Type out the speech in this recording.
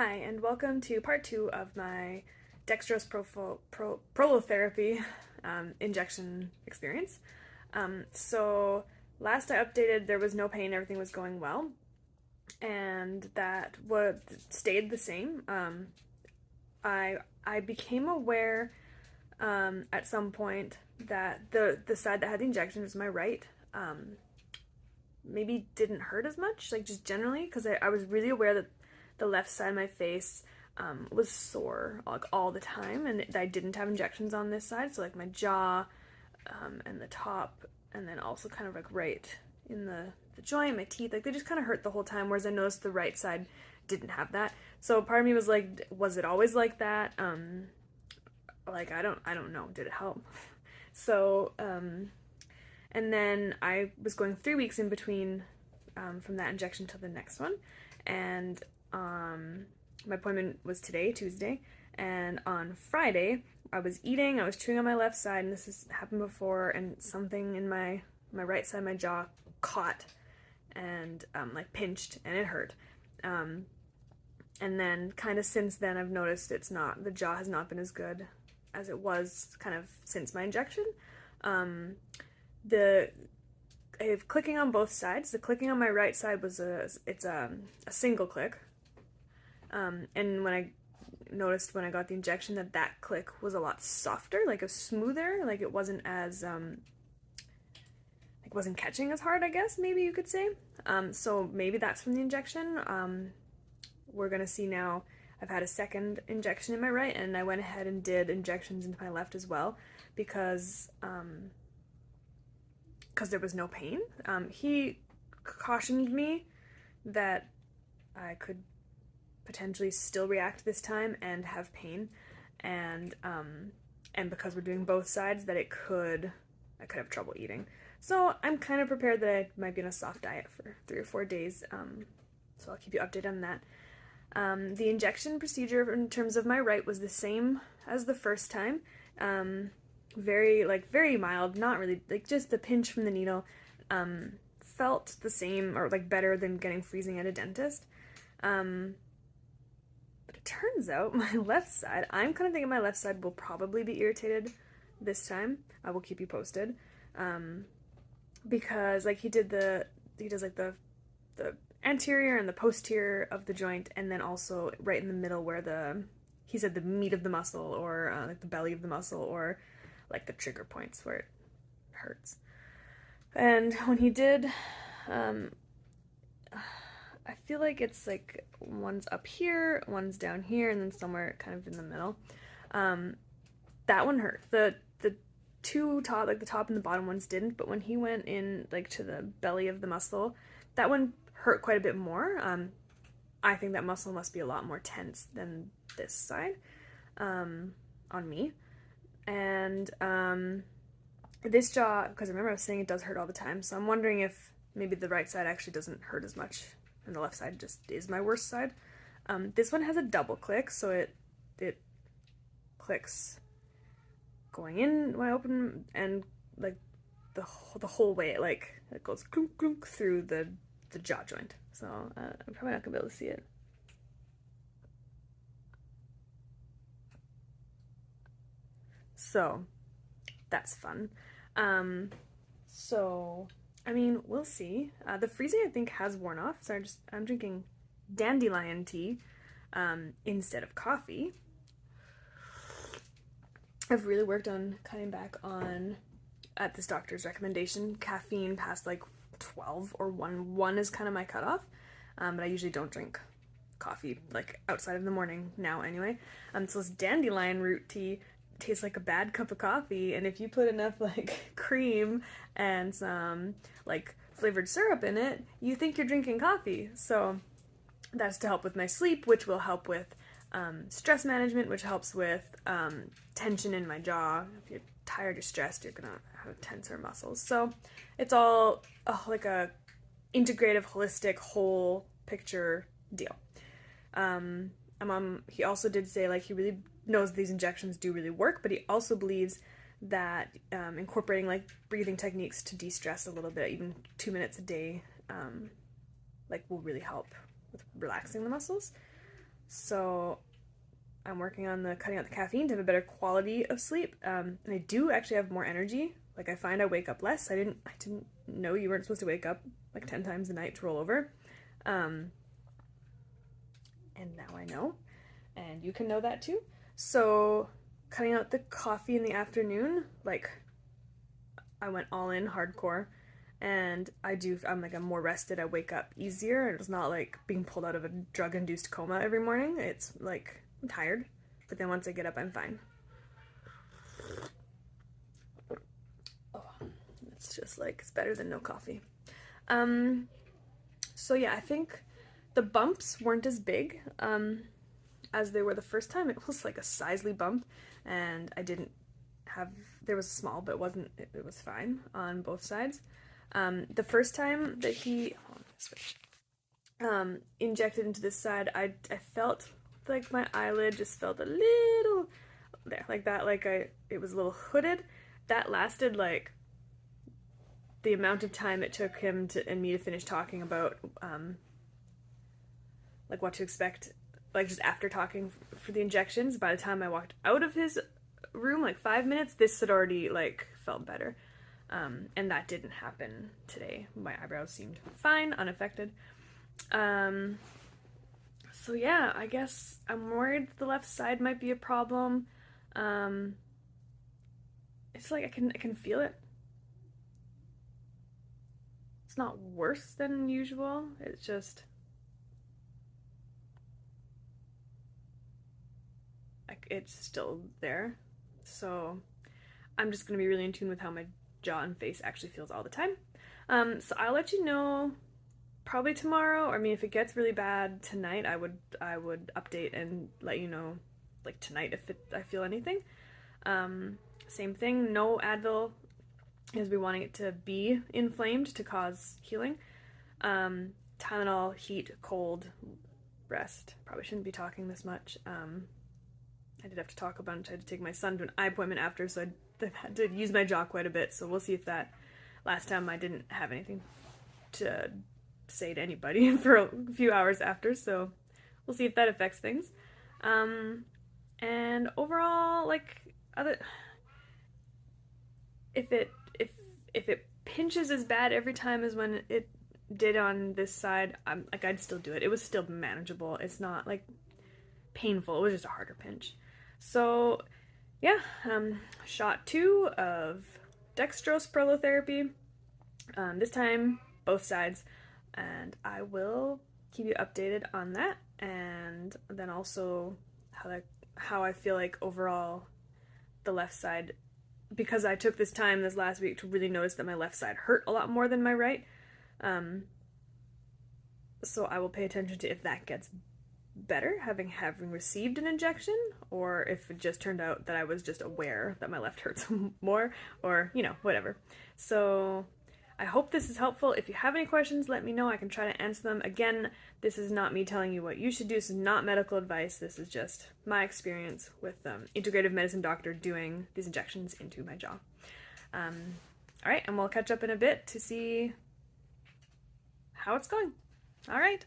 Hi, and welcome to part 2 of my Dextrose Prolotherapy injection experience. So last I updated, there was no pain, everything was going well, and that what stayed the same. I became aware at some point that the side that had the injection was my right. Maybe didn't hurt as much, like just generally, because I was really aware that the left side of my face was sore like all the time, and I didn't have injections on this side, so like my jaw and the top, and then also kind of like right in the joint, my teeth, like they just kind of hurt the whole time, whereas I noticed the right side didn't have that. So part of me was like, was it always like that? Like I don't know, did it help? So and then I was going 3 weeks in between from that injection to the next one, and my appointment was today, Tuesday, and on Friday I was eating, I was chewing on my left side, and this has happened before, and something in my right side, my jaw caught and like pinched, and it hurt. And then kind of since then I've noticed the jaw has not been as good as it was kind of since my injection. I have clicking on both sides. The clicking on my right side was a single click. And when I noticed when I got the injection that click was a lot softer, like a smoother, like it wasn't as like wasn't catching as hard, I guess maybe you could say. So maybe that's from the injection. We're gonna see now. I've had a second injection in my right, and I went ahead and did injections into my left as well because there was no pain. He cautioned me that I could potentially still react this time and have pain, and because we're doing both sides, that I could have trouble eating. So I'm kind of prepared that I might be on a soft diet for 3 or 4 days. So I'll keep you updated on that. The injection procedure in terms of my right was the same as the first time. Very mild, not really, like just the pinch from the needle felt the same or like better than getting freezing at a dentist. But it turns out my left side, I'm kind of thinking my left side will probably be irritated this time. I will keep you posted. Because like he does like the anterior and the posterior of the joint, and then also right in the middle where he said the meat of the muscle, or like the belly of the muscle, or like the trigger points where it hurts. And when he did, I feel like it's like one's up here, one's down here, and then somewhere kind of in the middle. That one hurt. The two top, like the top and the bottom ones didn't, but when he went in like to the belly of the muscle, that one hurt quite a bit more. I think that muscle must be a lot more tense than this side on me. And this jaw, because remember I was saying it does hurt all the time, so I'm wondering if maybe the right side actually doesn't hurt as much and the left side just is my worst side. This one has a double click, so it clicks going in when I open, and like the whole way it goes clunk clunk through the jaw joint. So I'm probably not gonna be able to see it. So that's fun. So I mean, we'll see. The freezing I think has worn off, so I'm drinking dandelion tea instead of coffee. I've really worked on cutting back on, at this doctor's recommendation, caffeine past like 12 or 1. 1 is kind of my cutoff, but I usually don't drink coffee like outside of the morning now anyway. So this dandelion root tea tastes like a bad cup of coffee, and if you put enough like cream and some like flavored syrup in it, you think you're drinking coffee. So that's to help with my sleep, which will help with stress management, which helps with tension in my jaw. If you're tired or stressed, you're gonna have tenser muscles. So it's all like a integrative, holistic, whole picture deal. He also did say like he really knows these injections do really work, but he also believes that incorporating like breathing techniques to de-stress a little bit, even 2 minutes a day, like will really help with relaxing the muscles. So I'm working on cutting out the caffeine to have a better quality of sleep. And I do actually have more energy. Like I find I wake up less. I didn't know you weren't supposed to wake up like 10 times a night to roll over. And now I know. And you can know that too. So cutting out the coffee in the afternoon, like I went all in hardcore. And I'm more rested. I wake up easier. It's not like being pulled out of a drug-induced coma every morning. It's like I'm tired, but then once I get up, I'm fine. Oh, it's just like, it's better than no coffee. So yeah, I think the bumps weren't as big as they were the first time. It was like a sizely bump, and there was a small, but it was fine on both sides. The first time that he injected into this side, I felt like my eyelid just felt a little there, like that, like it was a little hooded. That lasted like the amount of time it took him and me to finish talking about like what to expect, like just after talking for the injections. By the time I walked out of his room, like 5 minutes, this had already like felt better. And that didn't happen today. My eyebrows seemed fine, unaffected. So yeah, I guess I'm worried the left side might be a problem. It's like I can feel it. It's not worse than usual. It's just like it's still there. So I'm just gonna be really in tune with how my jaw and face actually feels all the time. So I'll let you know probably tomorrow. I mean, if it gets really bad tonight, I would update and let you know like tonight if I feel anything. Same thing, no Advil, because we wanting it to be inflamed to cause healing. Tylenol, heat, cold, rest. Probably shouldn't be talking this much. I did have to talk a bunch. I had to take my son to an eye appointment after, so I've had to use my jaw quite a bit. So we'll see if that last time I didn't have anything to say to anybody for a few hours after. So we'll see if that affects things. And overall, like if it pinches as bad every time as when it did on this side, I'd still do it. It was still manageable. It's not like painful. It was just a harder pinch. So yeah, shot 2 of Dextrose Prolotherapy. This time, both sides, and I will keep you updated on that, and then also how I feel like overall the left side, because I took this time this last week to really notice that my left side hurt a lot more than my right. So I will pay attention to if that gets better, having received an injection, or if it just turned out that I was just aware that my left hurts more, or whatever. So I hope this is helpful. If you have any questions, let me know. I can try to answer them. Again, this is not me telling you what you should do. This is not medical advice. This is just my experience with integrative medicine doctor doing these injections into my jaw. All right, and we'll catch up in a bit to see how it's going. All right.